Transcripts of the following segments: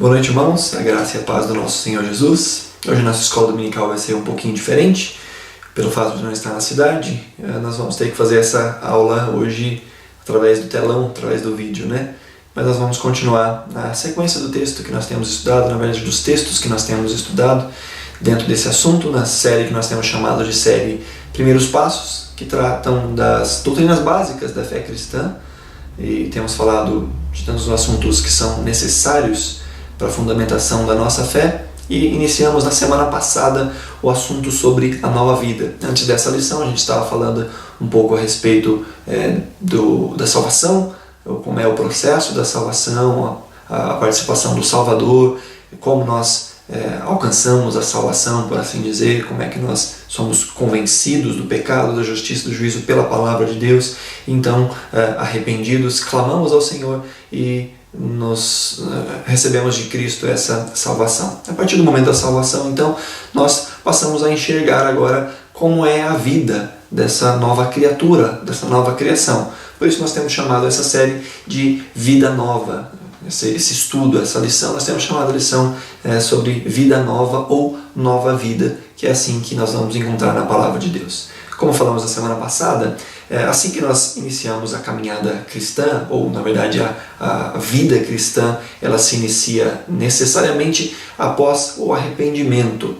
Boa noite, irmãos. A graça e a paz do nosso Senhor Jesus. Hoje a nossa escola dominical vai ser um pouquinho diferente. Pelo fato de não estar na cidade, nós vamos ter que fazer essa aula hoje através do telão, através do vídeo, né? Mas nós vamos continuar na sequência do texto que nós temos estudado, na verdade dos textos que nós temos estudado dentro desse assunto, na série que nós temos chamado de série Primeiros Passos, que tratam das doutrinas básicas da fé cristã. E temos falado de tantos assuntos que são necessários para a fundamentação da nossa fé, e iniciamos na semana passada o assunto sobre a nova vida. Antes dessa lição a gente estava falando um pouco a respeito da salvação, como é o processo da salvação, a participação do Salvador, como nós alcançamos a salvação, por assim dizer, como é que nós somos convencidos do pecado, da justiça, do juízo pela palavra de Deus. Então, arrependidos, clamamos ao Senhor e nós recebemos de Cristo essa salvação. A partir do momento da salvação, então, nós passamos a enxergar agora como é a vida dessa nova criatura, dessa nova criação. Por isso nós temos chamado essa série de Vida Nova. Esse estudo, essa lição, nós temos chamado a lição sobre vida nova ou nova vida, que é assim que nós vamos encontrar na palavra de Deus. Como falamos na semana passada, assim que nós iniciamos a caminhada cristã, ou na verdade a vida cristã, ela se inicia necessariamente após o arrependimento,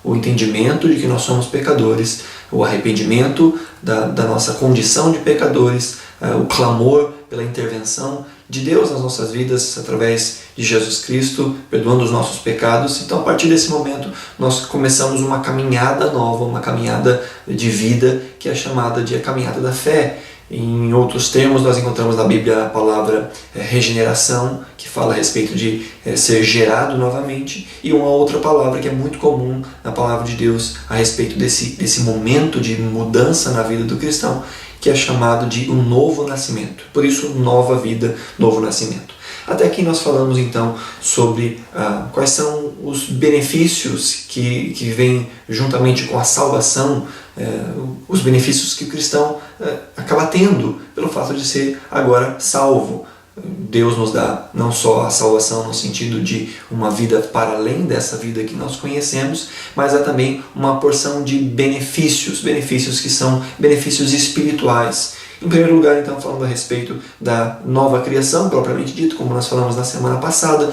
o entendimento de que nós somos pecadores, o arrependimento da nossa condição de pecadores, o clamor pela intervenção de Deus nas nossas vidas através de Jesus Cristo, perdoando os nossos pecados. Então, a partir desse momento, nós começamos uma caminhada nova, uma caminhada de vida, que é chamada de a caminhada da fé. Em outros termos, nós encontramos na Bíblia a palavra regeneração, que fala a respeito de ser gerado novamente, e uma outra palavra que é muito comum na palavra de Deus a respeito desse momento de mudança na vida do cristão, que é chamado de um novo nascimento. Por isso, nova vida, novo nascimento. Até aqui nós falamos então sobre quais são os benefícios que vêm juntamente com a salvação, os benefícios que o cristão acaba tendo pelo fato de ser agora salvo. Deus nos dá não só a salvação no sentido de uma vida para além dessa vida que nós conhecemos, mas há também uma porção de benefícios que são benefícios espirituais. Em primeiro lugar, então, falando a respeito da nova criação, propriamente dito, como nós falamos na semana passada,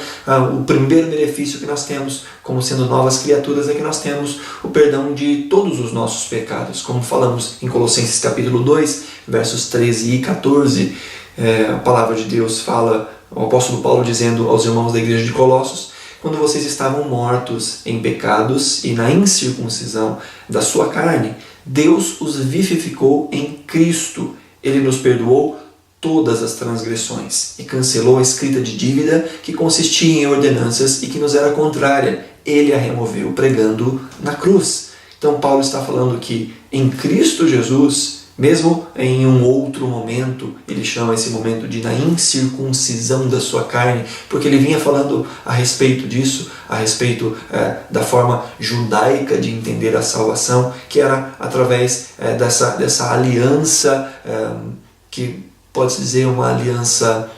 o primeiro benefício que nós temos como sendo novas criaturas é que nós temos o perdão de todos os nossos pecados. Como falamos em Colossenses capítulo 2, versos 13 e 14, a palavra de Deus fala, o apóstolo Paulo dizendo aos irmãos da igreja de Colossos: quando vocês estavam mortos em pecados e na incircuncisão da sua carne, Deus os vivificou em Cristo. Ele nos perdoou todas as transgressões e cancelou a escrita de dívida que consistia em ordenanças e que nos era contrária. Ele a removeu pregando na cruz. Então Paulo está falando que em Cristo Jesus, mesmo em um outro momento, ele chama esse momento de na incircuncisão da sua carne, porque ele vinha falando a respeito disso, a respeito da forma judaica de entender a salvação, que era através dessa aliança, que pode-se dizer uma aliança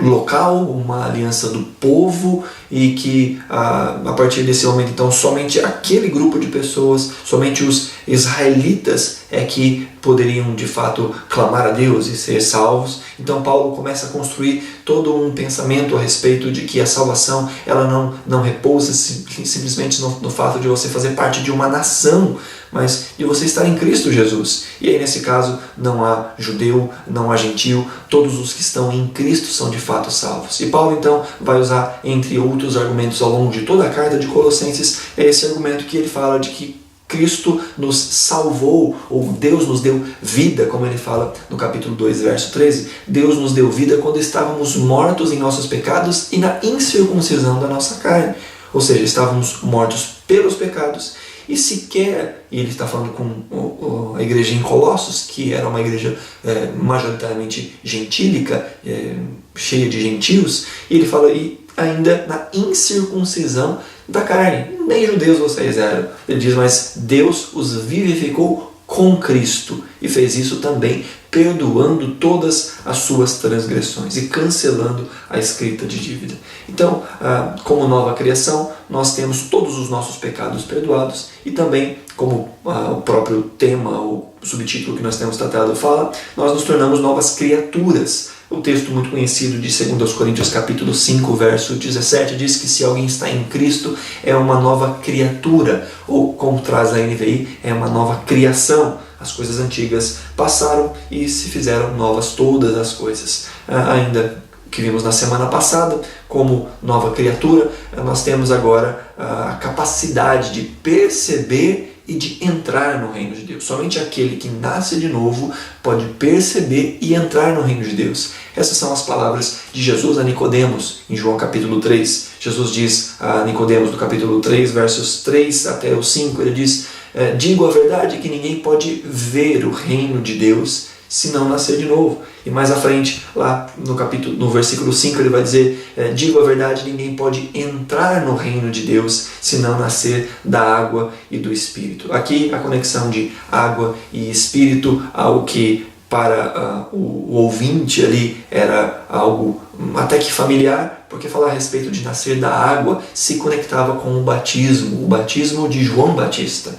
local, uma aliança do povo, e que a partir desse momento então somente aquele grupo de pessoas, somente os israelitas é que poderiam de fato clamar a Deus e ser salvos. Então Paulo começa a construir todo um pensamento a respeito de que a salvação ela não repousa simplesmente no fato de você fazer parte de uma nação, mas de você estar em Cristo Jesus. E aí nesse caso não há judeu, não há gentil, todos os que estão em Cristo são de fato salvos. E Paulo então vai usar, entre outros argumentos ao longo de toda a carta de Colossenses, esse argumento que ele fala de que Cristo nos salvou, ou Deus nos deu vida, como ele fala no capítulo 2, verso 13. Deus nos deu vida quando estávamos mortos em nossos pecados e na incircuncisão da nossa carne. Ou seja, estávamos mortos pelos pecados e sequer, e ele está falando com a igreja em Colossos, que era uma igreja majoritariamente gentílica, cheia de gentios, e ele fala, e ainda na incircuncisão da carne. Nem judeus vocês eram. Ele diz, mas Deus os vivificou com Cristo, e fez isso também perdoando todas as suas transgressões e cancelando a escrita de dívida. Então, como nova criação, nós temos todos os nossos pecados perdoados e também, como o próprio tema, o subtítulo que nós temos tratado fala, nós nos tornamos novas criaturas. O texto muito conhecido de 2 Coríntios capítulo 5, verso 17, diz que se alguém está em Cristo, é uma nova criatura, ou como traz a NVI, é uma nova criação. As coisas antigas passaram e se fizeram novas todas as coisas. Ainda que vimos na semana passada, como nova criatura, nós temos agora a capacidade de perceber e de entrar no reino de Deus. Somente aquele que nasce de novo pode perceber e entrar no reino de Deus. Essas são as palavras de Jesus a Nicodemos, em João capítulo 3. Jesus diz a Nicodemos, no capítulo 3, versos 3 até o 5, ele diz: digo a verdade que ninguém pode ver o reino de Deus se não nascer de novo. E mais à frente, lá no versículo 5, ele vai dizer: digo a verdade, ninguém pode entrar no reino de Deus se não nascer da água e do Espírito. Aqui a conexão de água e Espírito, algo que para o ouvinte ali era algo até que familiar, porque falar a respeito de nascer da água se conectava com o batismo de João Batista,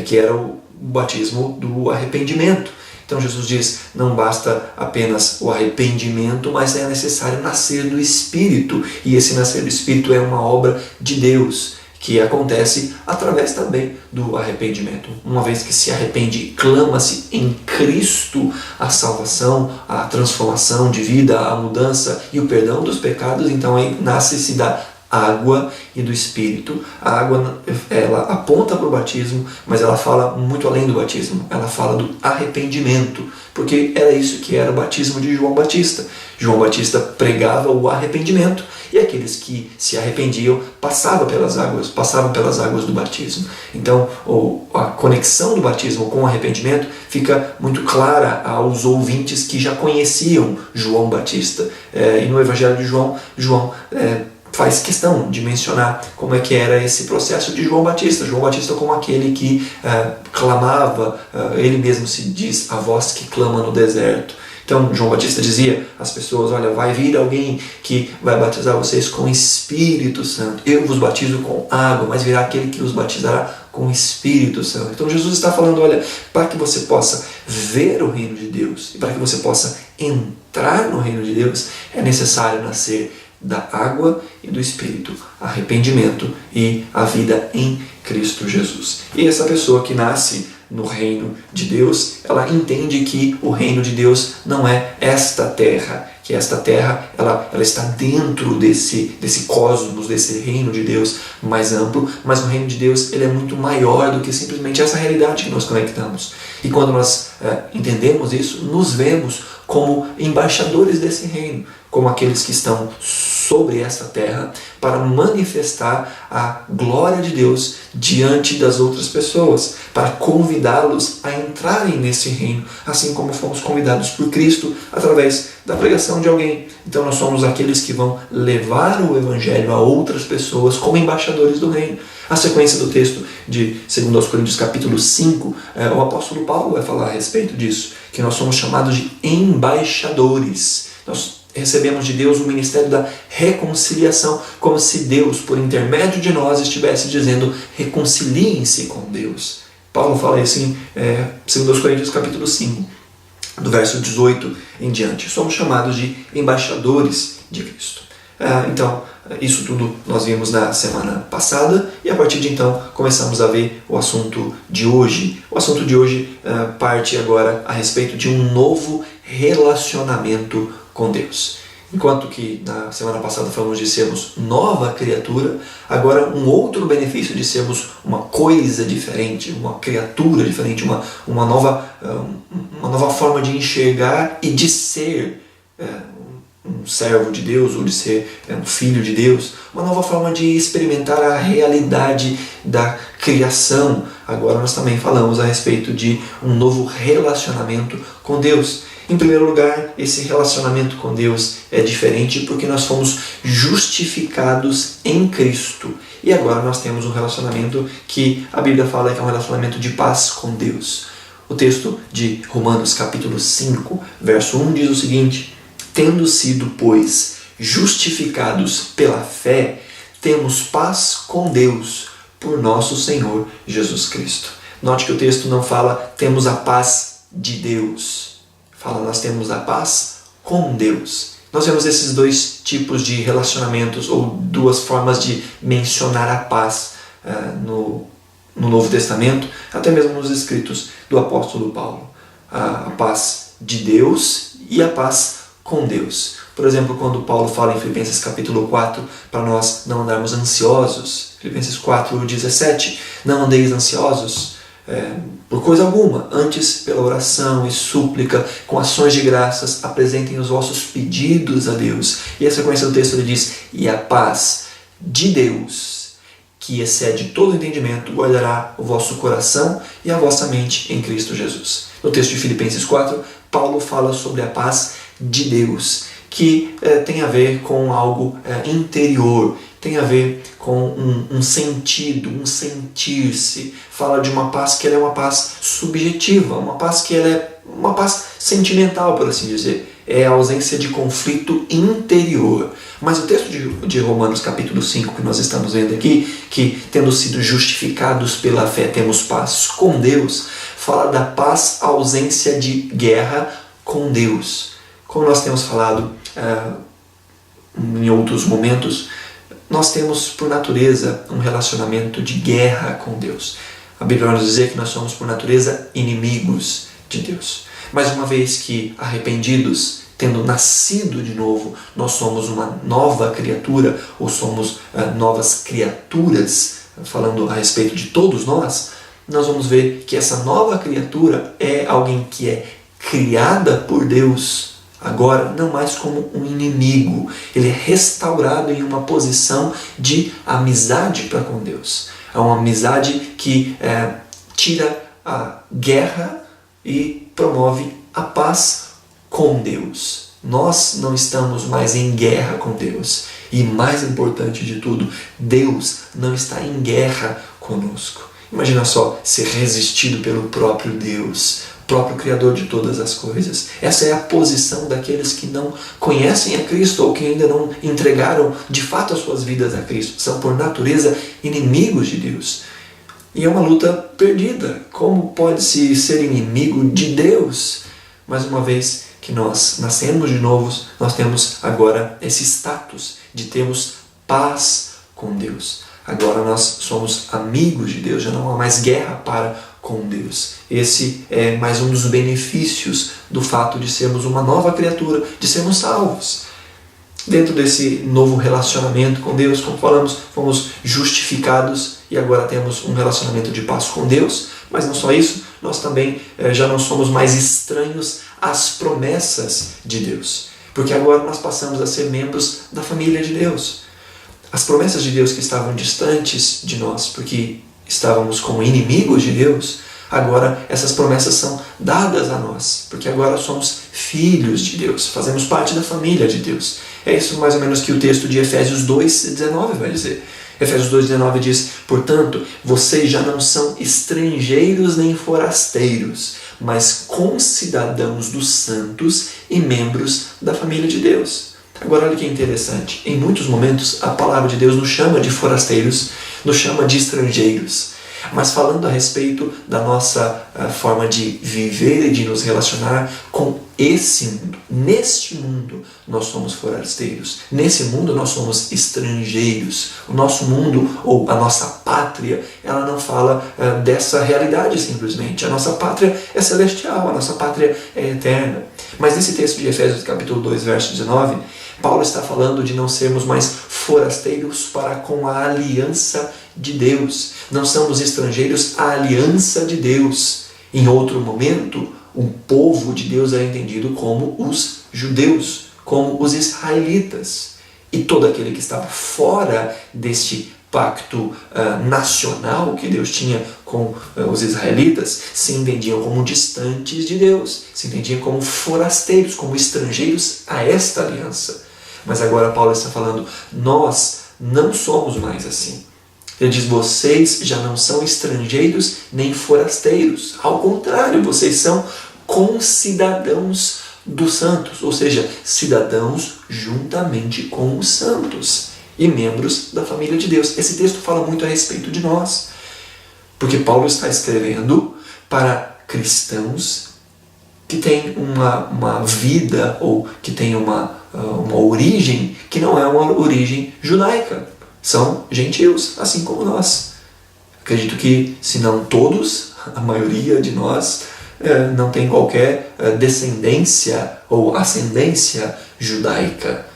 que era o batismo do arrependimento. Então Jesus diz, não basta apenas o arrependimento, mas é necessário nascer do Espírito. E esse nascer do Espírito é uma obra de Deus, que acontece através também do arrependimento. Uma vez que se arrepende e clama-se em Cristo a salvação, a transformação de vida, a mudança e o perdão dos pecados, então aí nasce-se da água e do Espírito. A água, ela aponta para o batismo, mas ela fala muito além do batismo. Ela fala do arrependimento, porque era isso que era o batismo de João Batista. João Batista pregava o arrependimento e aqueles que se arrependiam passavam pelas águas do batismo. Então, a conexão do batismo com o arrependimento fica muito clara aos ouvintes que já conheciam João Batista. E no Evangelho de João faz questão de mencionar como é que era esse processo de João Batista. João Batista como aquele que clamava, ele mesmo se diz, a voz que clama no deserto. Então João Batista dizia às pessoas, olha, vai vir alguém que vai batizar vocês com o Espírito Santo. Eu vos batizo com água, mas virá aquele que os batizará com o Espírito Santo. Então Jesus está falando, olha, para que você possa ver o reino de Deus e para que você possa entrar no reino de Deus, é necessário nascer da água e do Espírito, arrependimento e a vida em Cristo Jesus. E essa pessoa que nasce no reino de Deus, ela entende que o reino de Deus não é esta terra, que esta terra ela está dentro desse cosmos, desse reino de Deus mais amplo, mas o reino de Deus ele é muito maior do que simplesmente essa realidade que nós conectamos. E quando nós entendemos isso, nos vemos como embaixadores desse reino, como aqueles que estão sobre esta terra para manifestar a glória de Deus diante das outras pessoas, para convidá-los a entrarem nesse reino, assim como fomos convidados por Cristo através da pregação de alguém. Então nós somos aqueles que vão levar o Evangelho a outras pessoas como embaixadores do reino. A sequência do texto de 2 Coríntios capítulo 5, o apóstolo Paulo vai falar a respeito disso, que nós somos chamados de embaixadores. Nós recebemos de Deus o ministério da reconciliação, como se Deus, por intermédio de nós, estivesse dizendo, reconciliem-se com Deus. Paulo fala isso em 2 Coríntios capítulo 5, do verso 18 em diante. Somos chamados de embaixadores de Cristo. Então, isso tudo nós vimos na semana passada e a partir de então começamos a ver o assunto de hoje. O assunto de hoje parte agora a respeito de um novo relacionamento com Deus. Enquanto que na semana passada falamos de sermos nova criatura, agora um outro benefício de sermos uma coisa diferente, uma criatura diferente, uma nova forma de enxergar e de ser um servo de Deus ou de ser um filho de Deus, uma nova forma de experimentar a realidade da criação. Agora nós também falamos a respeito de um novo relacionamento com Deus. Em primeiro lugar, esse relacionamento com Deus é diferente porque nós fomos justificados em Cristo. E agora nós temos um relacionamento que a Bíblia fala que é um relacionamento de paz com Deus. O texto de Romanos capítulo 5, verso 1 diz o seguinte: tendo sido, pois, justificados pela fé, temos paz com Deus por nosso Senhor Jesus Cristo. Note que o texto não fala temos a paz de Deus. Fala nós temos a paz com Deus. Nós vemos esses dois tipos de relacionamentos ou duas formas de mencionar a paz no Novo Testamento, até mesmo nos escritos do apóstolo Paulo. A paz de Deus e a paz com Deus. Por exemplo, quando Paulo fala em Filipenses capítulo 4, para nós não andarmos ansiosos, Filipenses 4:17, não andeis ansiosos por coisa alguma, antes pela oração e súplica, com ações de graças, apresentem os vossos pedidos a Deus. E a sequência do texto ele diz: e a paz de Deus, que excede todo entendimento, guardará o vosso coração e a vossa mente em Cristo Jesus. No texto de Filipenses 4, Paulo fala sobre a paz de Deus, que tem a ver com algo interior, tem a ver com um sentido, um sentir-se. Fala de uma paz que ela é uma paz subjetiva, uma paz que ela é uma paz sentimental, por assim dizer. É a ausência de conflito interior. Mas o texto de Romanos capítulo 5 que nós estamos vendo aqui, que tendo sido justificados pela fé temos paz com Deus, fala da paz, ausência de guerra com Deus. Como nós temos falado em outros momentos, nós temos por natureza um relacionamento de guerra com Deus. A Bíblia vai nos dizer que nós somos por natureza inimigos de Deus. Mas uma vez que arrependidos, tendo nascido de novo, nós somos uma nova criatura, ou somos novas criaturas, falando a respeito de todos nós vamos ver que essa nova criatura é alguém que é criada por Deus, agora não mais como um inimigo. Ele é restaurado em uma posição de amizade para com Deus. É uma amizade que tira a guerra e promove a paz com Deus. Nós não estamos mais em guerra com Deus. E mais importante de tudo, Deus não está em guerra conosco. Imagina só ser resistido pelo próprio Deus, próprio Criador de todas as coisas. Essa é a posição daqueles que não conhecem a Cristo ou que ainda não entregaram de fato as suas vidas a Cristo. São por natureza inimigos de Deus. E é uma luta perdida. Como pode-se ser inimigo de Deus? Mais uma vez que nós nascemos de novo, nós temos agora esse status de termos paz com Deus. Agora nós somos amigos de Deus, já não há mais guerra para com Deus. Esse é mais um dos benefícios do fato de sermos uma nova criatura, de sermos salvos. Dentro desse novo relacionamento com Deus, como falamos, fomos justificados e agora temos um relacionamento de paz com Deus. Mas não só isso, nós também já não somos mais estranhos às promessas de Deus. Porque agora nós passamos a ser membros da família de Deus. As promessas de Deus que estavam distantes de nós, porque estávamos como inimigos de Deus, agora essas promessas são dadas a nós, porque agora somos filhos de Deus, fazemos parte da família de Deus. É isso mais ou menos que o texto de Efésios 2:19 vai dizer. Efésios 2:19 diz: portanto, vocês já não são estrangeiros nem forasteiros, mas concidadãos dos santos e membros da família de Deus. Agora olha que interessante, em muitos momentos a palavra de Deus nos chama de forasteiros, nos chama de estrangeiros, mas falando a respeito da nossa forma de viver e de nos relacionar com esse mundo. Neste mundo nós somos forasteiros, nesse mundo nós somos estrangeiros. O nosso mundo, ou a nossa pátria, ela não fala dessa realidade simplesmente. A nossa pátria é celestial, a nossa pátria é eterna. Mas nesse texto de Efésios capítulo 2, verso 19, Paulo está falando de não sermos mais forasteiros para com a aliança de Deus. Não somos estrangeiros à aliança de Deus. Em outro momento, o povo de Deus é entendido como os judeus, como os israelitas. E todo aquele que estava fora deste pacto nacional que Deus tinha com os israelitas se entendiam como distantes de Deus, se entendiam como forasteiros, como estrangeiros a esta aliança. Mas agora Paulo está falando, nós não somos mais assim. Ele diz: vocês já não são estrangeiros nem forasteiros. Ao contrário, vocês são concidadãos dos santos, ou seja, cidadãos juntamente com os santos e membros da família de Deus. Esse texto fala muito a respeito de nós, porque Paulo está escrevendo para cristãos que têm uma vida ou que têm uma origem que não é uma origem judaica. São gentios, assim como nós. Acredito que, se não todos, a maioria de nós não tem qualquer descendência ou ascendência judaica.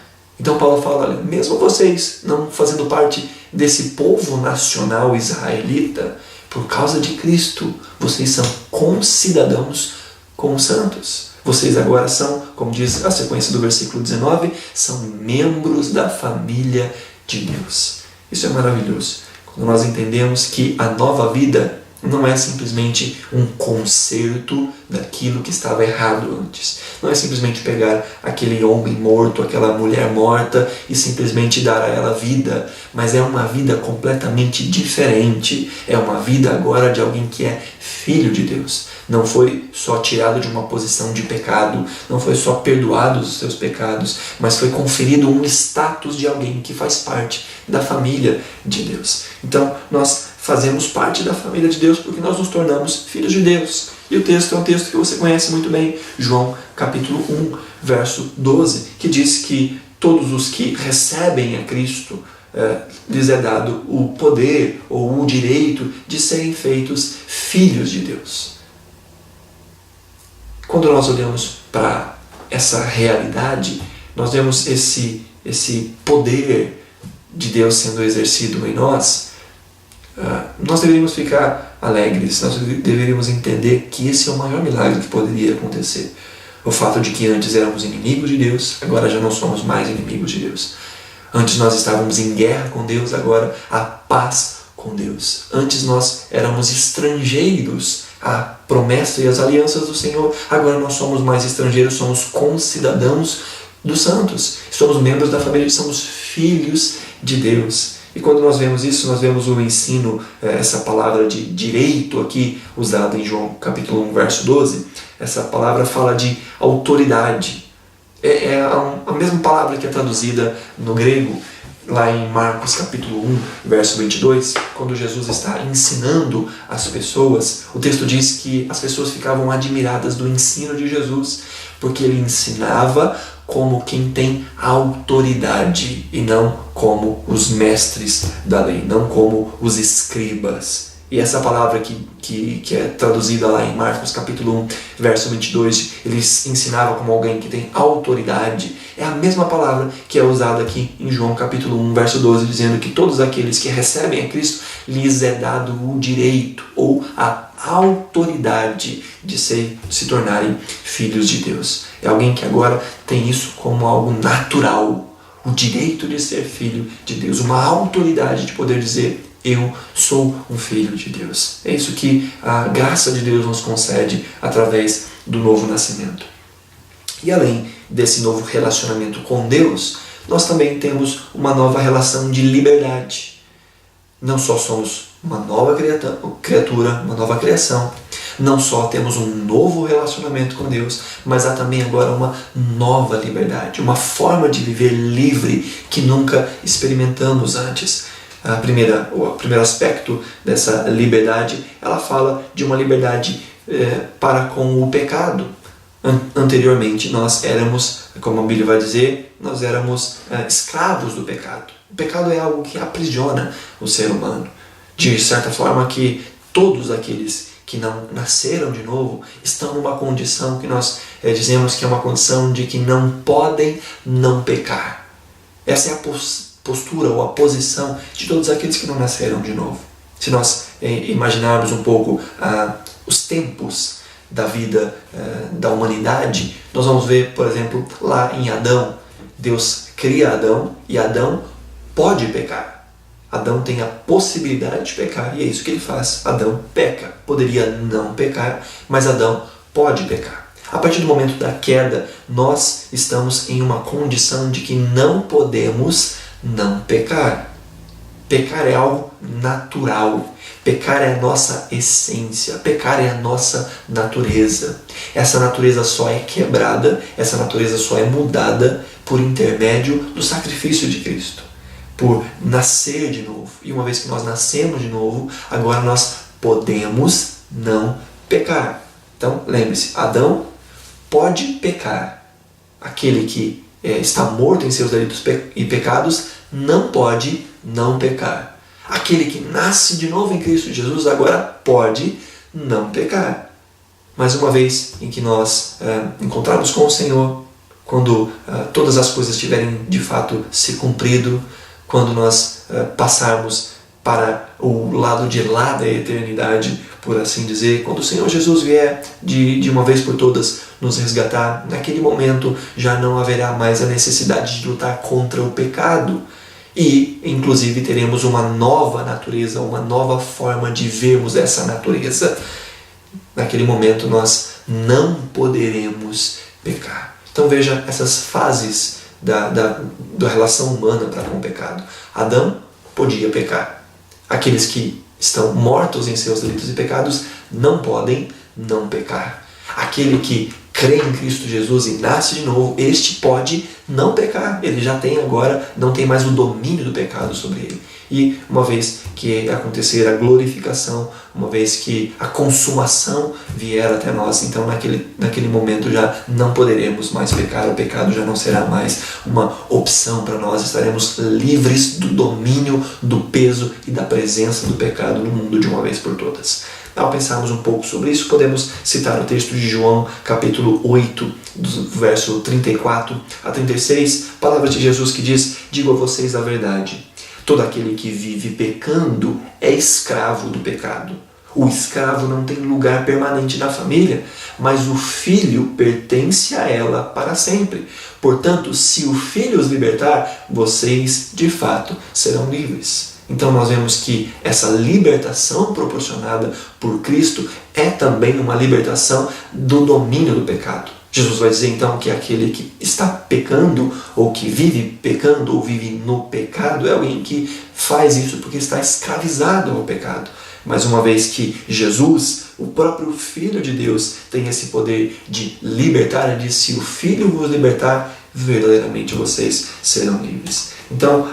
Então Paulo fala: olha, mesmo vocês não fazendo parte desse povo nacional israelita, por causa de Cristo, vocês são concidadãos com os santos. Vocês agora são, como diz a sequência do versículo 19, são membros da família de Deus. Isso é maravilhoso. Quando nós entendemos que a nova vida não é simplesmente um conserto daquilo que estava errado antes. Não é simplesmente pegar aquele homem morto, aquela mulher morta e simplesmente dar a ela vida, mas é uma vida completamente diferente. É uma vida agora de alguém que é filho de Deus. Não foi só tirado de uma posição de pecado, não foi só perdoado os seus pecados, mas foi conferido um status de alguém que faz parte da família de Deus. Então, nós fazemos parte da família de Deus porque nós nos tornamos filhos de Deus. E o texto é um texto que você conhece muito bem, João capítulo 1, verso 12, que diz que todos os que recebem a Cristo, lhes é dado o poder ou o direito de serem feitos filhos de Deus. Quando nós olhamos para essa realidade, nós vemos esse poder de Deus sendo exercido em nós. Nós deveríamos ficar alegres, nós deveríamos entender que esse é o maior milagre que poderia acontecer. O fato de que antes éramos inimigos de Deus, agora já não somos mais inimigos de Deus. Antes nós estávamos em guerra com Deus, agora há paz com Deus. Antes nós éramos estrangeiros à promessa e às alianças do Senhor, agora nós somos mais estrangeiros, somos concidadãos dos santos. Somos membros da família, somos filhos de Deus. E quando nós vemos isso, nós vemos o ensino, essa palavra de direito aqui, usada em João capítulo 1, verso 12. Essa palavra fala de autoridade. É a mesma palavra que é traduzida no grego, lá em Marcos capítulo 1, verso 22, quando Jesus está ensinando as pessoas. O texto diz que as pessoas ficavam admiradas do ensino de Jesus, porque ele ensinava como quem tem autoridade e não como os mestres da lei, não como os escribas. E essa palavra que é traduzida lá em Marcos capítulo 1, verso 22, ele ensinava como alguém que tem autoridade, é a mesma palavra que é usada aqui em João capítulo 1, verso 12, dizendo que todos aqueles que recebem a Cristo, lhes é dado o direito ou a autoridade de se tornarem filhos de Deus. É alguém que agora tem isso como algo natural, o direito de ser filho de Deus, uma autoridade de poder dizer: eu sou um filho de Deus. É isso que a graça de Deus nos concede através do novo nascimento. E além desse novo relacionamento com Deus, nós também temos uma nova relação de liberdade. Não só somos uma nova criatura, uma nova criação, não só temos um novo relacionamento com Deus, mas há também agora uma nova liberdade, uma forma de viver livre que nunca experimentamos antes. O primeiro aspecto dessa liberdade, ela fala de uma liberdade para com o pecado. Anteriormente nós éramos, como a Bíblia vai dizer, nós éramos escravos do pecado. O pecado é algo que aprisiona o ser humano. De certa forma que todos aqueles que não nasceram de novo estão numa condição que nós dizemos que é uma condição de que não podem não pecar. Essa é a postura ou a posição de todos aqueles que não nasceram de novo. Se nós imaginarmos um pouco os tempos da vida da humanidade, nós vamos ver, por exemplo, lá em Adão, Deus cria Adão e Adão pode pecar. Adão tem a possibilidade de pecar e é isso que ele faz. Adão peca. Poderia não pecar, mas Adão pode pecar. A partir do momento da queda, nós estamos em uma condição de que não podemos não pecar. Pecar é algo natural. Pecar é a nossa essência. Pecar é a nossa natureza. Essa natureza só é quebrada, essa natureza só é mudada por intermédio do sacrifício de Cristo. Por nascer de novo. E uma vez que nós nascemos de novo, agora nós podemos não pecar. Então, lembre-se, Adão pode pecar. Aquele que está morto em seus delitos e pecados não pode não pecar. Aquele que nasce de novo em Cristo Jesus agora pode não pecar. Mas uma vez em que nós encontrarmos com o Senhor, quando todas as coisas tiverem de fato se cumprido, quando nós passarmos para o lado de lá da eternidade, por assim dizer, quando o Senhor Jesus vier de uma vez por todas nos resgatar, naquele momento já não haverá mais a necessidade de lutar contra o pecado. E, inclusive, teremos uma nova natureza, uma nova forma de vermos essa natureza. Naquele momento nós não poderemos pecar. Então veja essas fases da relação humana para com o pecado. Adão podia pecar. Aqueles que estão mortos em seus delitos e pecados não podem não pecar. Aquele que crê em Cristo Jesus e nasce de novo, este pode não pecar. Ele já tem agora, não tem mais o domínio do pecado sobre ele. E uma vez que acontecer a glorificação, uma vez que a consumação vier até nós, então naquele momento já não poderemos mais pecar, o pecado já não será mais uma opção para nós, estaremos livres do domínio, do peso e da presença do pecado no mundo de uma vez por todas. Ao pensarmos um pouco sobre isso, podemos citar o texto de João, capítulo 8, do verso 34 a 36, palavras de Jesus que diz: digo a vocês a verdade, todo aquele que vive pecando é escravo do pecado. O escravo não tem lugar permanente na família, mas o filho pertence a ela para sempre. Portanto, se o filho os libertar, vocês de fato serão livres. Então nós vemos que essa libertação proporcionada por Cristo é também uma libertação do domínio do pecado. Jesus vai dizer então que aquele que está pecando, ou que vive pecando, ou vive no pecado, é alguém que faz isso porque está escravizado ao pecado. Mas uma vez que Jesus, o próprio Filho de Deus, tem esse poder de libertar, ele diz: se o Filho vos libertar, verdadeiramente vocês serão livres. Então,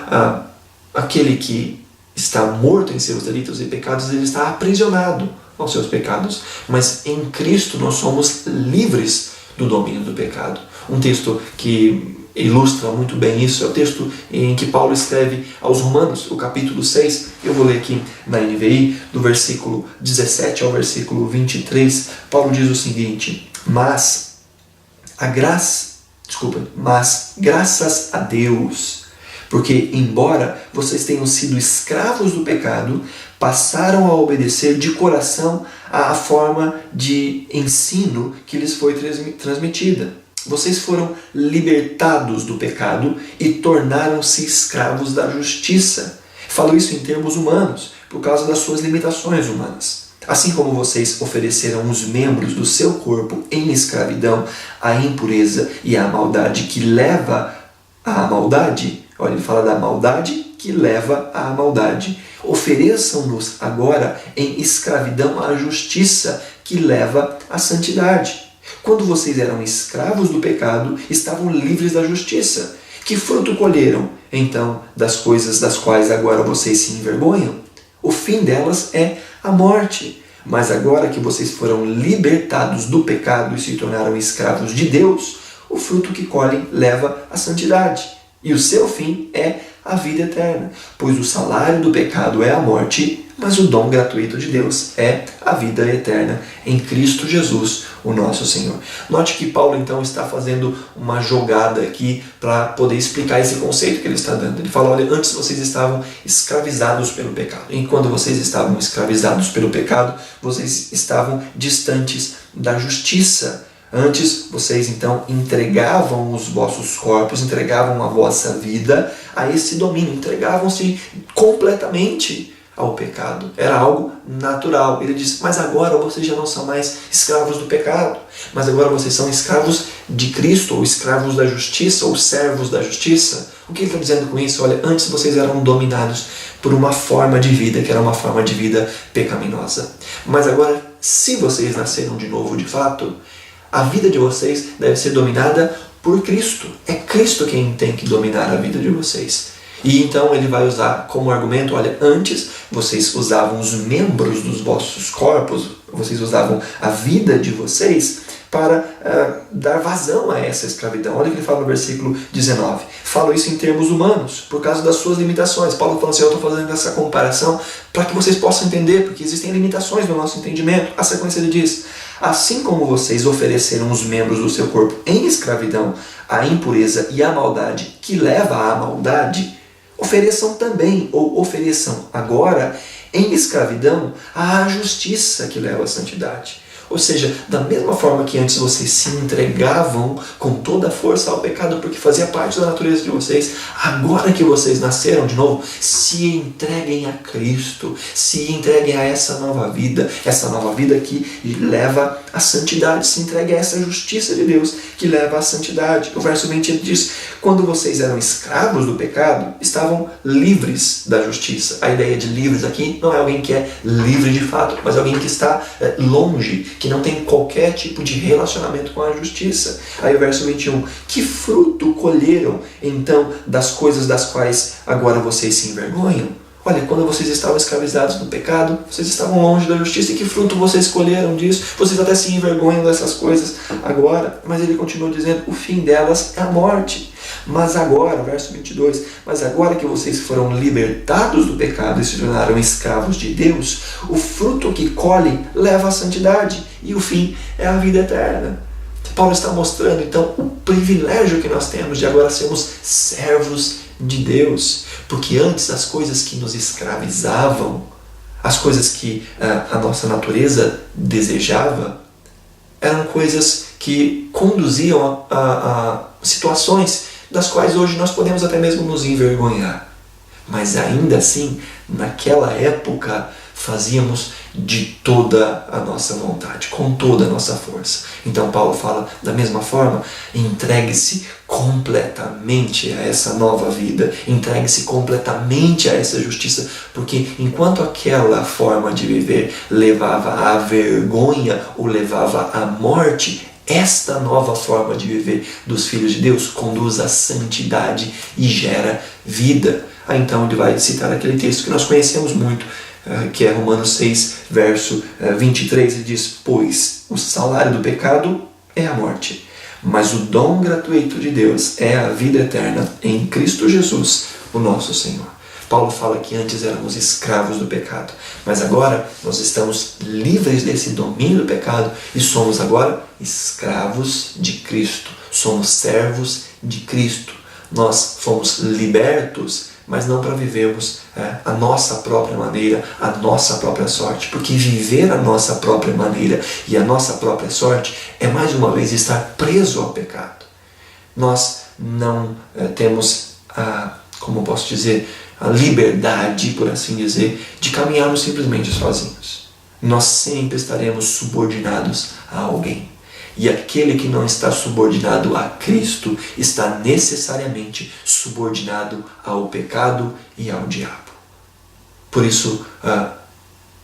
aquele que está morto em seus delitos e pecados, ele está aprisionado aos seus pecados. Mas em Cristo nós somos livres do domínio do pecado. Um texto que ilustra muito bem isso é o texto em que Paulo escreve aos Romanos, o capítulo 6. Eu vou ler aqui na NVI, do versículo 17 ao versículo 23. Paulo diz o seguinte: mas graças a Deus, porque embora vocês tenham sido escravos do pecado, passaram a obedecer de coração à forma de ensino que lhes foi transmitida. Vocês foram libertados do pecado e tornaram-se escravos da justiça. Falo isso em termos humanos, por causa das suas limitações humanas. Assim como vocês ofereceram os membros do seu corpo em escravidão à impureza e à maldade que leva à maldade, olha, ele fala da maldade que leva à maldade. Ofereçam-nos agora em escravidão à justiça que leva à santidade. Quando vocês eram escravos do pecado, estavam livres da justiça. Que fruto colheram, então, das coisas das quais agora vocês se envergonham? O fim delas é a morte. Mas agora que vocês foram libertados do pecado e se tornaram escravos de Deus, o fruto que colhem leva à santidade. E o seu fim é a vida eterna, pois o salário do pecado é a morte, mas o dom gratuito de Deus é a vida eterna em Cristo Jesus, o nosso Senhor. Note que Paulo então está fazendo uma jogada aqui para poder explicar esse conceito que ele está dando. Ele fala: olha, antes vocês estavam escravizados pelo pecado. E quando vocês estavam escravizados pelo pecado, vocês estavam distantes da justiça. Antes, vocês então entregavam os vossos corpos, entregavam a vossa vida a esse domínio, entregavam-se completamente ao pecado. Era algo natural. Ele diz, mas agora vocês já não são mais escravos do pecado, mas agora vocês são escravos de Cristo, ou escravos da justiça, ou servos da justiça. O que ele está dizendo com isso? Olha, antes vocês eram dominados por uma forma de vida, que era uma forma de vida pecaminosa. Mas agora, se vocês nasceram de novo de fato, a vida de vocês deve ser dominada por Cristo. É Cristo quem tem que dominar a vida de vocês. E então ele vai usar como argumento, olha, antes vocês usavam os membros dos vossos corpos, vocês usavam a vida de vocês para dar vazão a essa escravidão. Olha o que ele fala no versículo 19. Falo isso em termos humanos, por causa das suas limitações. Paulo fala assim, eu estou fazendo essa comparação para que vocês possam entender, porque existem limitações no nosso entendimento. A sequência ele diz, assim como vocês ofereceram os membros do seu corpo em escravidão à impureza e à maldade, que leva à maldade, ofereçam também, ou ofereçam agora, em escravidão, à justiça que leva à santidade. Ou seja, da mesma forma que antes vocês se entregavam com toda a força ao pecado, porque fazia parte da natureza de vocês, agora que vocês nasceram de novo, se entreguem a Cristo, se entreguem a essa nova vida que leva à santidade, se entreguem a essa justiça de Deus que leva à santidade. O verso 20 diz, quando vocês eram escravos do pecado, estavam livres da justiça. A ideia de livres aqui não é alguém que é livre de fato, mas alguém que está longe, que não tem qualquer tipo de relacionamento com a justiça. Aí o verso 21, que fruto colheram então das coisas das quais agora vocês se envergonham? Olha, quando vocês estavam escravizados no pecado, vocês estavam longe da justiça, e que fruto vocês colheram disso? Vocês até se envergonham dessas coisas agora, mas ele continua dizendo, o fim delas é a morte. Mas agora, verso 22, mas agora que vocês foram libertados do pecado e se tornaram escravos de Deus, o fruto que colhem leva à santidade, e o fim é a vida eterna. Paulo está mostrando então o privilégio que nós temos de agora sermos servos de Deus, porque antes as coisas que nos escravizavam, as coisas que a nossa natureza desejava, eram coisas que conduziam a situações das quais hoje nós podemos até mesmo nos envergonhar. Mas ainda assim, naquela época, fazíamos de toda a nossa vontade, com toda a nossa força. Então Paulo fala da mesma forma, entregue-se completamente a essa nova vida, entregue-se completamente a essa justiça, porque enquanto aquela forma de viver levava à vergonha ou levava à morte, esta nova forma de viver dos filhos de Deus conduz à santidade e gera vida. Aí então ele vai citar aquele texto que nós conhecemos muito, que é Romanos 6, verso 23, ele diz, pois o salário do pecado é a morte, mas o dom gratuito de Deus é a vida eterna em Cristo Jesus, o nosso Senhor. Paulo fala que antes éramos escravos do pecado, mas agora nós estamos livres desse domínio do pecado e somos agora escravos de Cristo, somos servos de Cristo. Nós fomos libertos, mas não para vivermos a nossa própria maneira, a nossa própria sorte, porque viver a nossa própria maneira e a nossa própria sorte é mais uma vez estar preso ao pecado. Nós não temos como posso dizer, a liberdade, por assim dizer, de caminharmos simplesmente sozinhos. Nós sempre estaremos subordinados a alguém. E aquele que não está subordinado a Cristo está necessariamente subordinado ao pecado e ao diabo. Por isso,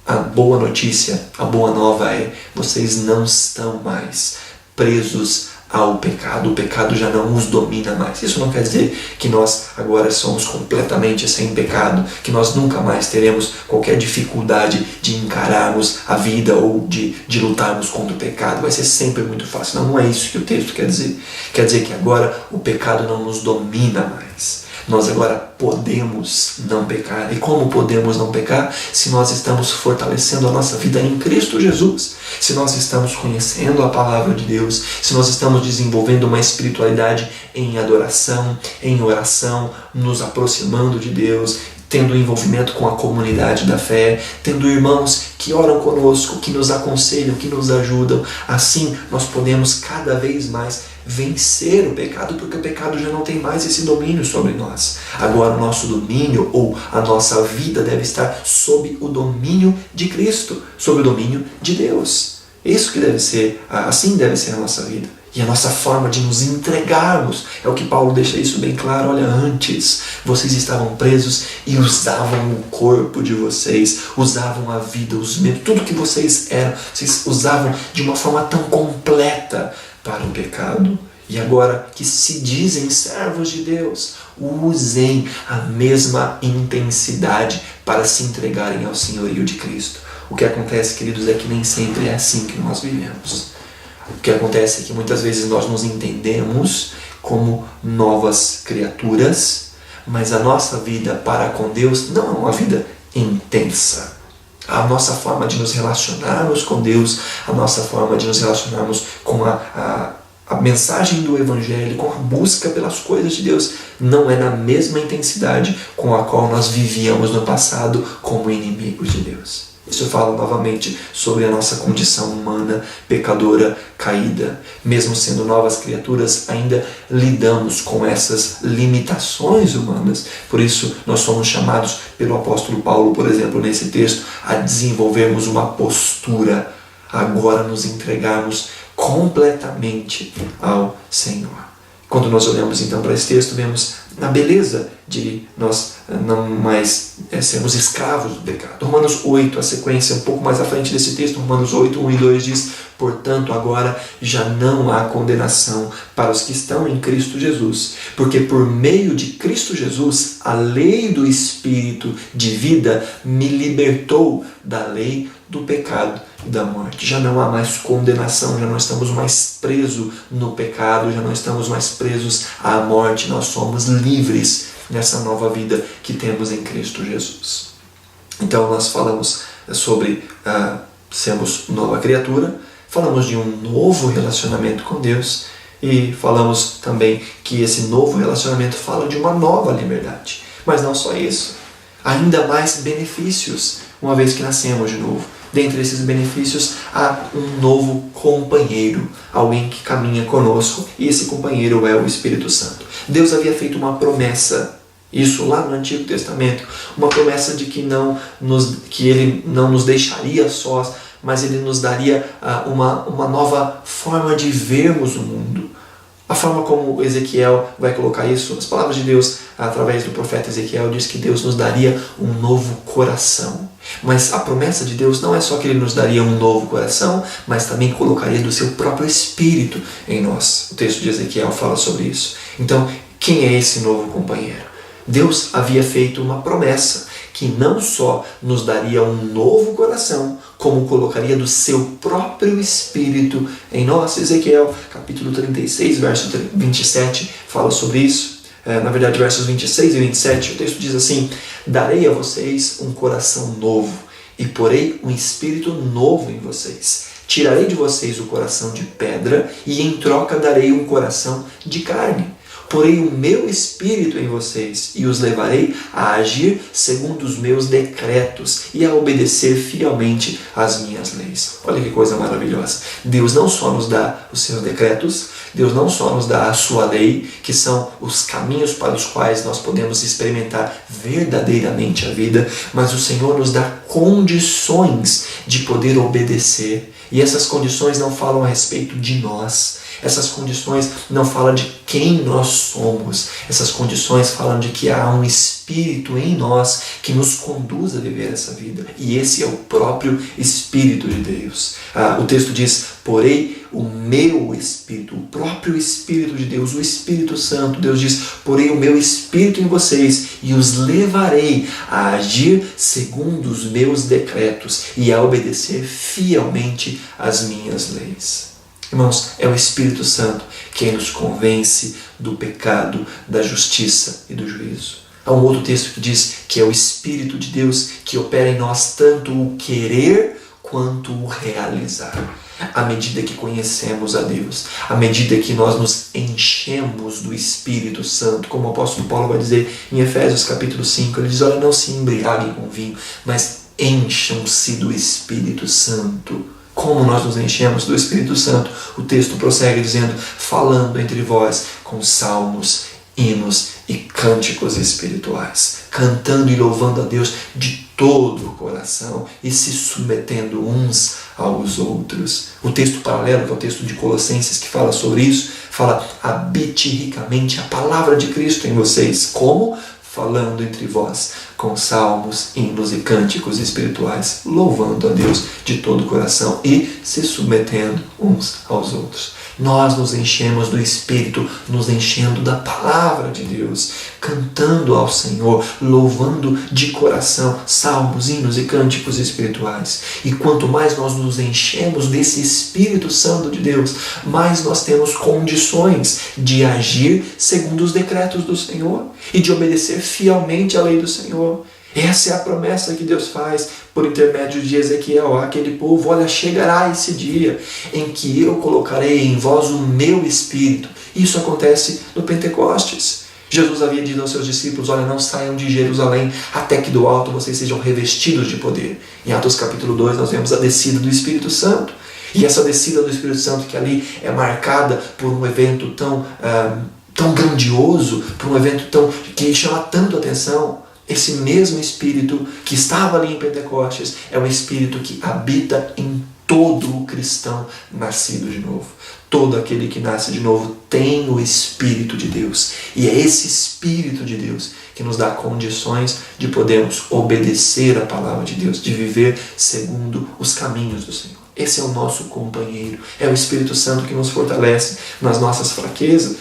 a boa notícia, a boa nova é: vocês não estão mais presos ao pecado. O pecado já não os domina mais. Isso não quer dizer que nós agora somos completamente sem pecado, que nós nunca mais teremos qualquer dificuldade de encararmos a vida ou de lutarmos contra o pecado. Vai ser sempre muito fácil. Não é isso que o texto quer dizer. Quer dizer que agora o pecado não nos domina mais. Nós agora podemos não pecar. E como podemos não pecar? Se nós estamos fortalecendo a nossa vida em Cristo Jesus. Se nós estamos conhecendo a palavra de Deus. Se nós estamos desenvolvendo uma espiritualidade em adoração, em oração, nos aproximando de Deus. tendo envolvimento com a comunidade da fé, tendo irmãos que oram conosco, que nos aconselham, que nos ajudam. Assim nós podemos cada vez mais vencer o pecado, porque o pecado já não tem mais esse domínio sobre nós. Agora o nosso domínio, ou a nossa vida, deve estar sob o domínio de Cristo, sob o domínio de Deus. Isso que deve ser, assim deve ser a nossa vida. E a nossa forma de nos entregarmos, é o que Paulo deixa isso bem claro. Olha, antes vocês estavam presos e usavam o corpo de vocês, usavam a vida, os membros, tudo que vocês eram, vocês usavam de uma forma tão completa para o pecado. E agora que se dizem servos de Deus, usem a mesma intensidade para se entregarem ao senhorio de Cristo. O que acontece, queridos, é que nem sempre é assim que nós vivemos. O que acontece é que muitas vezes nós nos entendemos como novas criaturas, mas a nossa vida para com Deus não é uma vida intensa. A nossa forma de nos relacionarmos com Deus, a nossa forma de nos relacionarmos com a mensagem do Evangelho, com a busca pelas coisas de Deus, não é na mesma intensidade com a qual nós vivíamos no passado como inimigos de Deus. Isso fala novamente sobre a nossa condição humana, pecadora, caída. Mesmo sendo novas criaturas, ainda lidamos com essas limitações humanas. Por isso, nós somos chamados pelo apóstolo Paulo, por exemplo, nesse texto, a desenvolvermos uma postura, agora nos entregarmos completamente ao Senhor. Quando nós olhamos então para esse texto, vemos a beleza de nós não mais sermos escravos do pecado. Romanos 8, a sequência um pouco mais à frente desse texto, Romanos 8, 1 e 2 diz: portanto, agora já não há condenação para os que estão em Cristo Jesus, porque por meio de Cristo Jesus, a lei do Espírito de vida me libertou da lei do pecado e da morte. Já não há mais condenação, já não estamos mais presos no pecado, já não estamos mais presos à morte, nós somos livres nessa nova vida que temos em Cristo Jesus. Então nós falamos sobre sermos nova criatura, falamos de um novo relacionamento com Deus e falamos também que esse novo relacionamento fala de uma nova liberdade. Mas não só isso, ainda mais benefícios, uma vez que nascemos de novo. Dentre esses benefícios há um novo companheiro, alguém que caminha conosco, e esse companheiro é o Espírito Santo. Deus havia feito uma promessa, isso lá no Antigo Testamento, uma promessa de que Ele não nos deixaria sós, mas Ele nos daria uma nova forma de vermos o mundo. A forma como Ezequiel vai colocar isso, as palavras de Deus através do profeta Ezequiel diz que Deus nos daria um novo coração. Mas a promessa de Deus não é só que Ele nos daria um novo coração, mas também colocaria do seu próprio Espírito em nós. O texto de Ezequiel fala sobre isso. Então, quem é esse novo companheiro? Deus havia feito uma promessa que não só nos daria um novo coração, como colocaria do seu próprio Espírito em nós. Ezequiel, capítulo 36, verso 27, fala sobre isso. Na verdade, versos 26 e 27, o texto diz assim: darei a vocês um coração novo e porei um espírito novo em vocês. Tirarei de vocês o coração de pedra e em troca darei um coração de carne. Porei o meu espírito em vocês e os levarei a agir segundo os meus decretos e a obedecer fielmente às minhas leis. Olha que coisa maravilhosa. Deus não só nos dá os seus decretos, Deus não só nos dá a sua lei, que são os caminhos para os quais nós podemos experimentar verdadeiramente a vida, mas o Senhor nos dá condições de poder obedecer. E essas condições não falam a respeito de nós. Essas condições não falam de quem nós somos. Essas condições falam de que há um Espírito em nós que nos conduz a viver essa vida. E esse é o próprio Espírito de Deus. O texto diz: porei o meu Espírito, o próprio Espírito de Deus, o Espírito Santo. Deus diz: porei o meu Espírito em vocês e os levarei a agir segundo os meus decretos e a obedecer fielmente às minhas leis. Irmãos, é o Espírito Santo quem nos convence do pecado, da justiça e do juízo. Há um outro texto que diz que é o Espírito de Deus que opera em nós tanto o querer quanto o realizar. À medida que conhecemos a Deus, à medida que nós nos enchemos do Espírito Santo, como o apóstolo Paulo vai dizer em Efésios capítulo 5, ele diz, olha, não se embriaguem com vinho, mas encham-se do Espírito Santo. Como nós nos enchemos do Espírito Santo? O texto prossegue dizendo, falando entre vós com salmos, hinos e cânticos espirituais, cantando e louvando a Deus de todo o coração e se submetendo uns aos outros. O texto paralelo, que é o texto de Colossenses, que fala sobre isso, fala, habite ricamente a palavra de Cristo em vocês. Como? Falando entre vós com salmos, hinos e cânticos espirituais, louvando a Deus de todo o coração e se submetendo uns aos outros. Nós nos enchemos do Espírito, nos enchendo da palavra de Deus, cantando ao Senhor, louvando de coração salmos, hinos e cânticos espirituais. E quanto mais nós nos enchemos desse Espírito Santo de Deus, mais nós temos condições de agir segundo os decretos do Senhor e de obedecer fielmente à lei do Senhor. Essa é a promessa que Deus faz por intermédio de Ezequiel àquele povo. Olha, chegará esse dia em que eu colocarei em vós o meu Espírito. Isso acontece no Pentecostes. Jesus havia dito aos seus discípulos, olha, não saiam de Jerusalém até que do alto vocês sejam revestidos de poder. Em Atos capítulo 2 nós vemos a descida do Espírito Santo. E essa descida do Espírito Santo que ali é marcada por um evento tão grandioso, por um evento que chama tanto atenção. Esse mesmo Espírito que estava ali em Pentecostes é um Espírito que habita em todo o cristão nascido de novo. Todo aquele que nasce de novo tem o Espírito de Deus. E é esse Espírito de Deus que nos dá condições de podermos obedecer a palavra de Deus, de viver segundo os caminhos do Senhor. Esse é o nosso companheiro. É o Espírito Santo que nos fortalece nas nossas fraquezas.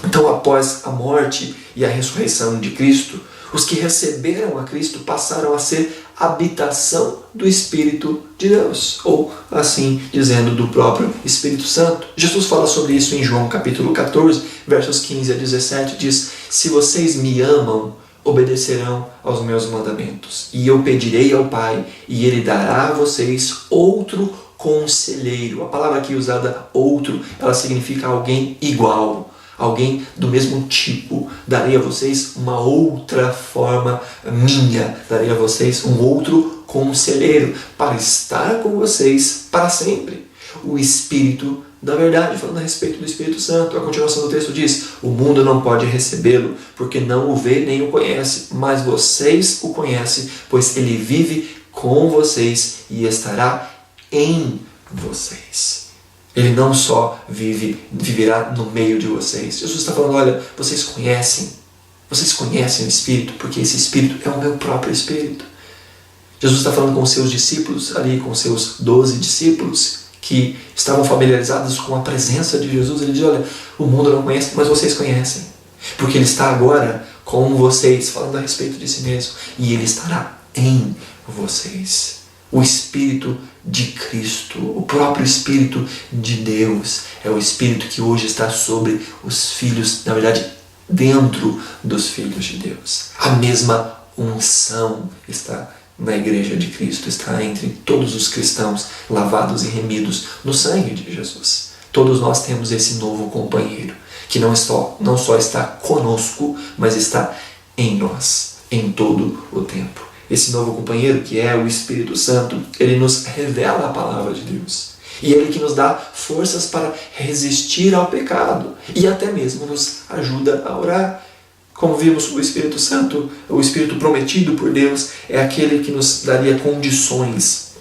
Então, após a morte e a ressurreição de Cristo, os que receberam a Cristo passaram a ser habitação do Espírito de Deus, ou assim dizendo, do próprio Espírito Santo. Jesus fala sobre isso em João capítulo 14, versos 15 a 17, diz, se vocês me amam, obedecerão aos meus mandamentos, e eu pedirei ao Pai, e Ele dará a vocês outro conselheiro. A palavra aqui usada, outro, ela significa alguém igual, alguém do mesmo tipo. Darei a vocês uma outra forma minha, darei a vocês um outro conselheiro para estar com vocês para sempre. O Espírito da verdade, falando a respeito do Espírito Santo. A continuação do texto diz, o mundo não pode recebê-lo, porque não o vê nem o conhece, mas vocês o conhecem, pois ele vive com vocês e estará em vocês. Ele não só viverá no meio de vocês. Jesus está falando, olha, vocês conhecem o Espírito, porque esse Espírito é o meu próprio Espírito. Jesus está falando com os seus discípulos, ali com os seus 12 discípulos, que estavam familiarizados com a presença de Jesus. Ele diz, olha, o mundo não conhece, mas vocês conhecem. Porque Ele está agora com vocês, falando a respeito de si mesmo. E Ele estará em vocês. O Espírito de Cristo, o próprio Espírito de Deus, é o Espírito que hoje está sobre os filhos, na verdade, dentro dos filhos de Deus. A mesma unção está na Igreja de Cristo, está entre todos os cristãos lavados e remidos no sangue de Jesus. Todos nós temos esse novo companheiro, que não só está conosco, mas está em nós, em todo o tempo. Esse novo companheiro, que é o Espírito Santo, ele nos revela a palavra de Deus. E ele que nos dá forças para resistir ao pecado e até mesmo nos ajuda a orar. Como vimos, o Espírito Santo, o Espírito prometido por Deus, é aquele que nos daria condições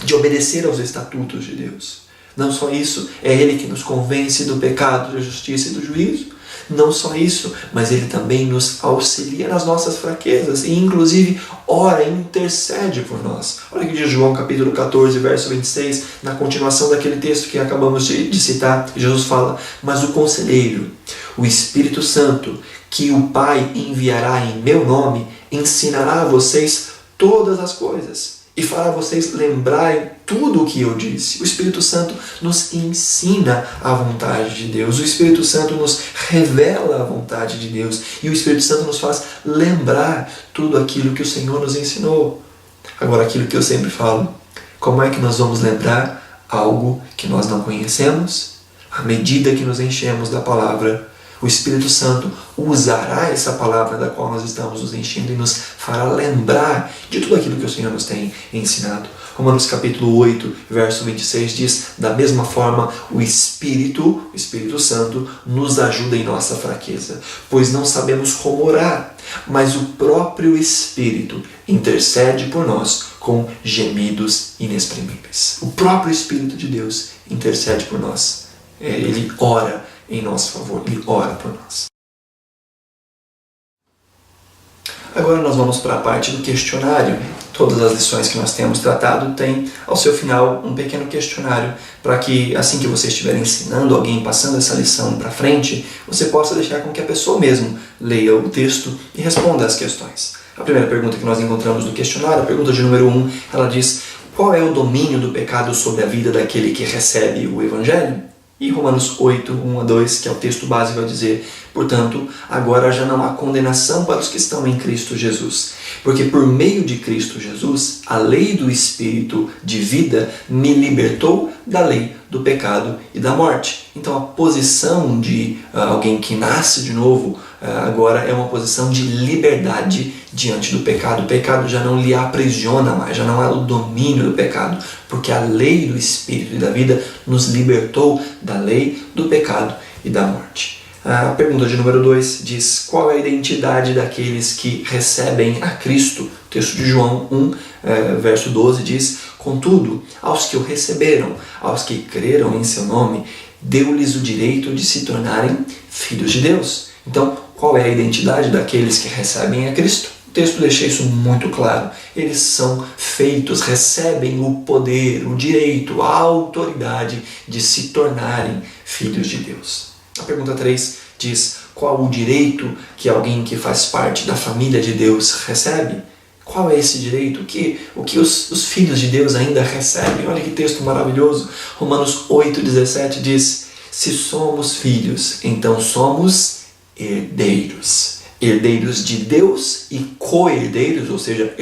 de obedecer aos estatutos de Deus. Não só isso, é Ele que nos convence do pecado, da justiça e do juízo. Não só isso, mas Ele também nos auxilia nas nossas fraquezas e inclusive ora e intercede por nós. Olha o que diz João capítulo 14, verso 26, na continuação daquele texto que acabamos de citar. Jesus fala, mas o Conselheiro, o Espírito Santo, que o Pai enviará em meu nome, ensinará a vocês todas as coisas e fará vocês lembrarem tudo o que eu disse. O Espírito Santo nos ensina a vontade de Deus. O Espírito Santo nos revela a vontade de Deus. E o Espírito Santo nos faz lembrar tudo aquilo que o Senhor nos ensinou. Agora, aquilo que eu sempre falo, Como é que nós vamos lembrar algo que nós não conhecemos? À medida que nos enchemos da palavra, o Espírito Santo usará essa palavra da qual nós estamos nos enchendo e nos fará lembrar de tudo aquilo que o Senhor nos tem ensinado. Romanos capítulo 8, verso 26 diz: da mesma forma, o Espírito Santo, nos ajuda em nossa fraqueza, pois não sabemos como orar, mas o próprio Espírito intercede por nós com gemidos inexprimíveis. O próprio Espírito de Deus intercede por nós. Ele ora em nosso favor, Ele ora por nós. Agora nós vamos para a parte do questionário. Todas as lições que nós temos tratado têm ao seu final um pequeno questionário para que assim que você estiver ensinando alguém, passando essa lição para frente, você possa deixar com que a pessoa mesmo leia o texto e responda as questões. A primeira pergunta que nós encontramos no questionário, a pergunta de número 1, ela diz: qual é o domínio do pecado sobre a vida daquele que recebe o Evangelho? E Romanos 8, 1 a 2, que é o texto básico, vai dizer: portanto, agora já não há condenação para os que estão em Cristo Jesus, porque por meio de Cristo Jesus, a lei do Espírito de vida me libertou da lei do pecado e da morte. Então a posição de alguém que nasce de novo agora é uma posição de liberdade diante do pecado. O pecado já não lhe aprisiona mais, já não há o domínio do pecado, porque a lei do Espírito e da vida nos libertou da lei do pecado e da morte. A pergunta de número 2 diz: qual é a identidade daqueles que recebem a Cristo? O texto de João 1, verso 12 diz: contudo, aos que o receberam, aos que creram em seu nome, deu-lhes o direito de se tornarem filhos de Deus. Então, qual é a identidade daqueles que recebem a Cristo? O texto deixa isso muito claro. Eles são feitos, recebem o poder, o direito, a autoridade de se tornarem filhos de Deus. A pergunta 3 diz: qual o direito que alguém que faz parte da família de Deus recebe? Qual é esse direito? O que os filhos de Deus ainda recebem? Olha que texto maravilhoso. Romanos 8,17 diz: se somos filhos, então somos herdeiros. Herdeiros de Deus e co-herdeiros, ou seja,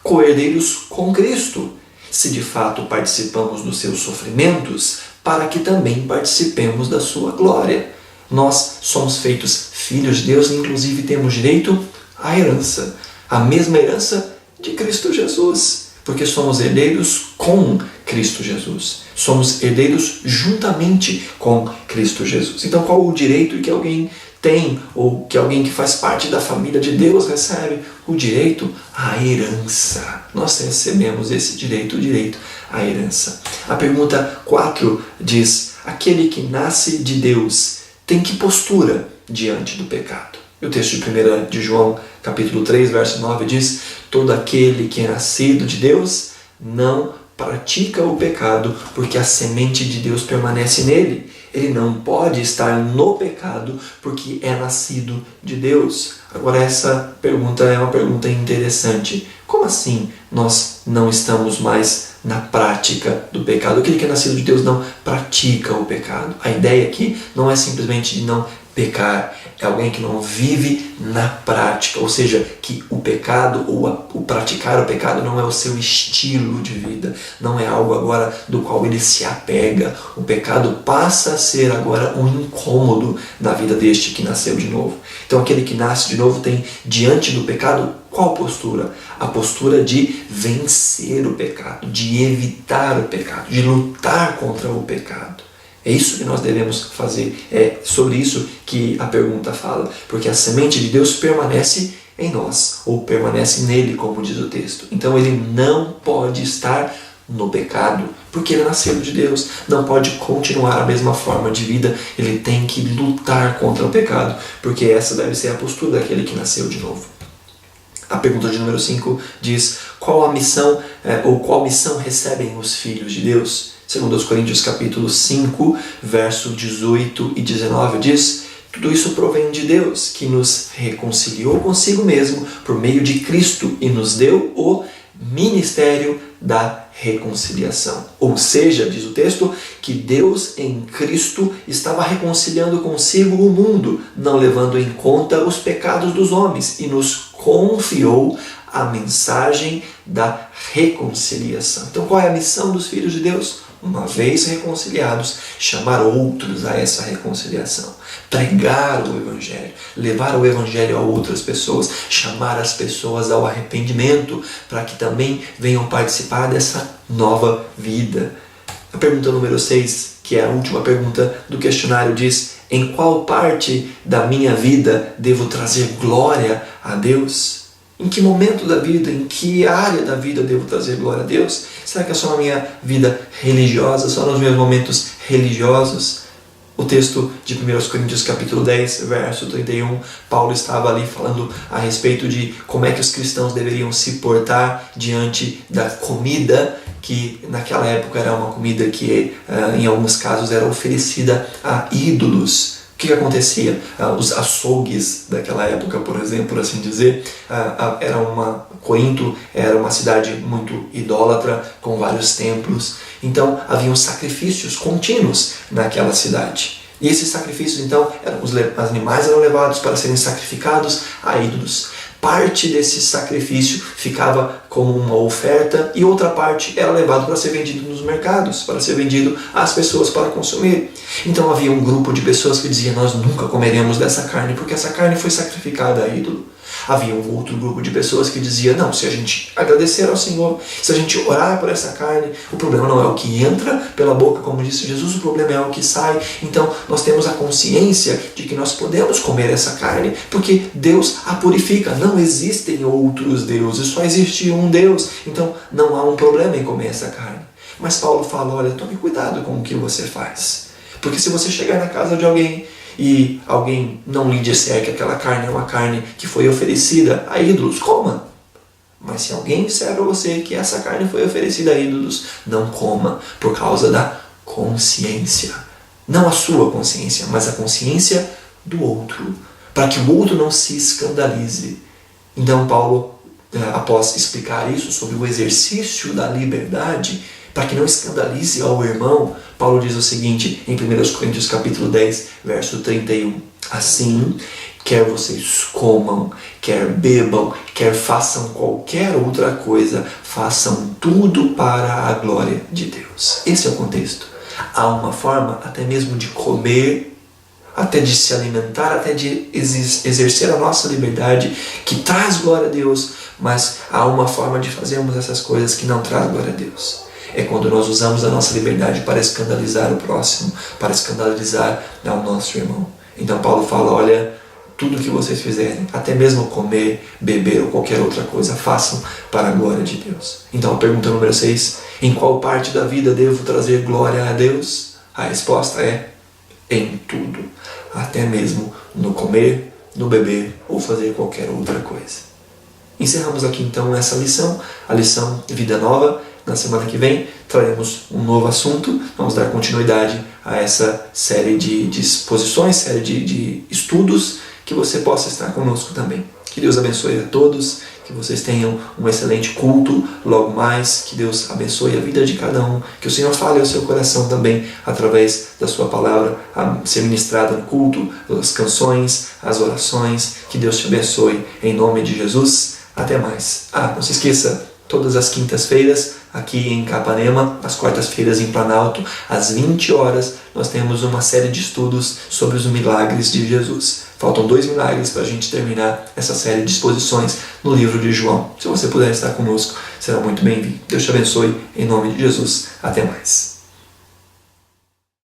co-herdeiros com Cristo. Se de fato participamos dos seus sofrimentos, para que também participemos da sua glória. Nós somos feitos filhos de Deus e inclusive temos direito à herança. A mesma herança de Cristo Jesus. Porque somos herdeiros com Cristo Jesus. Somos herdeiros juntamente com Cristo Jesus. Então qual o direito que alguém tem, ou que alguém que faz parte da família de Deus recebe? O direito à herança. Nós recebemos esse direito, o direito à herança. A pergunta 4 diz: aquele que nasce de Deus tem que postura diante do pecado? E o texto de 1 de João, capítulo 3, verso 9 diz: todo aquele que é nascido de Deus não pratica o pecado, porque a semente de Deus permanece nele. Ele não pode estar no pecado, porque é nascido de Deus. Agora essa pergunta é uma pergunta interessante. Como assim nós não estamos mais na prática do pecado? Aquele que é nascido de Deus não pratica o pecado. A ideia aqui não é simplesmente de não pecar, é alguém que não vive na prática, ou seja, que o pecado ou o praticar o pecado não é o seu estilo de vida, não é algo agora do qual ele se apega. O pecado passa a ser agora um incômodo na vida deste que nasceu de novo. Então aquele que nasce de novo tem diante do pecado qual postura? A postura de vencer o pecado, de evitar o pecado, de lutar contra o pecado. É isso que nós devemos fazer, é sobre isso que a pergunta fala, porque a semente de Deus permanece em nós, ou permanece nele, como diz o texto. Então ele não pode estar no pecado, porque ele nasceu de Deus, não pode continuar a mesma forma de vida, ele tem que lutar contra o pecado, porque essa deve ser a postura daquele que nasceu de novo. A pergunta de número 5 diz: qual missão recebem os filhos de Deus? Segundo os Coríntios capítulo 5, verso 18 e 19 diz: tudo isso provém de Deus, que nos reconciliou consigo mesmo por meio de Cristo e nos deu o ministério da reconciliação. Ou seja, diz o texto, que Deus em Cristo estava reconciliando consigo o mundo, não levando em conta os pecados dos homens, e nos confiou a mensagem da reconciliação. Então qual é a missão dos filhos de Deus? Uma vez reconciliados, chamar outros a essa reconciliação, pregar o Evangelho, levar o Evangelho a outras pessoas, chamar as pessoas ao arrependimento, para que também venham participar dessa nova vida. A pergunta número 6, que é a última pergunta do questionário, diz: em qual parte da minha vida devo trazer glória a Deus? Em que momento da vida, em que área da vida eu devo trazer glória a Deus? Será que é só na minha vida religiosa, só nos meus momentos religiosos? O texto de 1 Coríntios capítulo 10, verso 31, Paulo estava ali falando a respeito de como é que os cristãos deveriam se portar diante da comida, que naquela época era uma comida que em alguns casos era oferecida a ídolos. O que acontecia? Os açougues daquela época, por exemplo, por assim dizer, Corinto era uma cidade muito idólatra, com vários templos. Então, haviam sacrifícios contínuos naquela cidade. E esses sacrifícios, então, os animais eram levados para serem sacrificados a ídolos. Parte desse sacrifício ficava como uma oferta e outra parte era levado para ser vendido nos mercados, para ser vendido às pessoas para consumir. Então havia um grupo de pessoas que diziam: nós nunca comeremos dessa carne porque essa carne foi sacrificada a ídolo. Havia um outro grupo de pessoas que dizia: não, se a gente agradecer ao Senhor, se a gente orar por essa carne, o problema não é o que entra pela boca, como disse Jesus, o problema é o que sai. Então nós temos a consciência de que nós podemos comer essa carne porque Deus a purifica. Não existem outros deuses, só existe um Deus. Então não há um problema em comer essa carne. Mas Paulo fala: olha, tome cuidado com o que você faz. Porque se você chegar na casa de alguém e alguém não lhe disser que aquela carne é uma carne que foi oferecida a ídolos, coma. Mas se alguém disser para você que essa carne foi oferecida a ídolos, não coma, por causa da consciência. Não a sua consciência, mas a consciência do outro, para que o outro não se escandalize. Então Paulo, após explicar isso sobre o exercício da liberdade, para que não escandalize ao irmão, Paulo diz o seguinte em 1 Coríntios capítulo 10, verso 31. Assim, quer vocês comam, quer bebam, quer façam qualquer outra coisa, façam tudo para a glória de Deus. Esse é o contexto. Há uma forma até mesmo de comer, até de se alimentar, até de exercer a nossa liberdade que traz glória a Deus, mas há uma forma de fazermos essas coisas que não traz glória a Deus. É quando nós usamos a nossa liberdade para escandalizar o próximo, para escandalizar ao nosso irmão. Então Paulo fala: olha, tudo que vocês fizerem, até mesmo comer, beber ou qualquer outra coisa, façam para a glória de Deus. Então a pergunta número 6, em qual parte da vida devo trazer glória a Deus? A resposta é: em tudo, até mesmo no comer, no beber ou fazer qualquer outra coisa. Encerramos aqui então essa lição, a lição Vida Nova. Na semana que vem traremos um novo assunto, vamos dar continuidade a essa série de exposições, série de estudos, que você possa estar conosco também. Que Deus abençoe a todos, que vocês tenham um excelente culto logo mais, que Deus abençoe a vida de cada um, que o Senhor fale ao seu coração também através da sua palavra a ser ministrada no culto, as canções, as orações. Que Deus te abençoe em nome de Jesus. Até mais. Não se esqueça, todas as quintas-feiras, aqui em Capanema, às quartas-feiras em Planalto, às 20 horas, nós temos uma série de estudos sobre os milagres de Jesus. Faltam 2 milagres para a gente terminar essa série de exposições no livro de João. Se você puder estar conosco, será muito bem-vindo. Deus te abençoe, em nome de Jesus. Até mais.